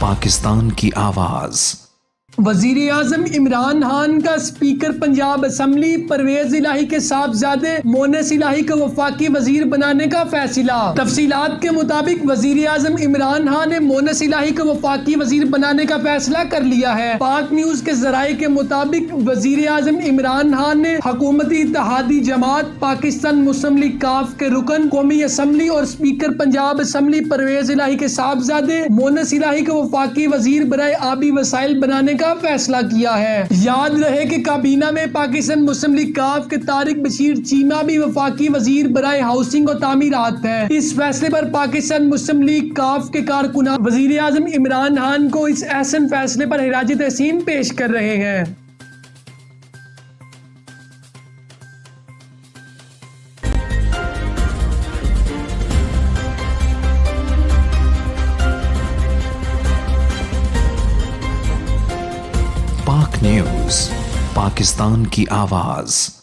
پاکستان کی آواز۔ وزیر اعظم عمران خان کا اسپیکر پنجاب اسمبلی پرویز الہی کے صاحبزادے مونس الہی کو وفاقی وزیر بنانے کا فیصلہ۔ تفصیلات کے مطابق وزیر اعظم عمران خان نے مونس الہی کو وفاقی وزیر بنانے کا فیصلہ کر لیا ہے۔ پاک نیوز کے ذرائع کے مطابق وزیر اعظم عمران خان نے حکومتی اتحادی جماعت پاکستان مسلم لیگ کاف کے رکن قومی اسمبلی اور اسپیکر پنجاب اسمبلی پرویز الہی کے صاحبزادے مونس الہی کو وفاقی وزیر برائے آبی وسائل بنانے کا فیصلہ کیا ہے۔ یاد رہے کہ کابینہ میں پاکستان مسلم لیگ کاف کے طارق بشیر چیمہ بھی وفاقی وزیر برائے ہاؤسنگ و تعمیرات ہیں۔ اس فیصلے پر پاکستان مسلم لیگ کاف کے کارکنان وزیر اعظم عمران خان کو اس احسن فیصلے پر خراج تحسین پیش کر رہے ہیں۔ پاک نیوز، پاکستان کی آواز۔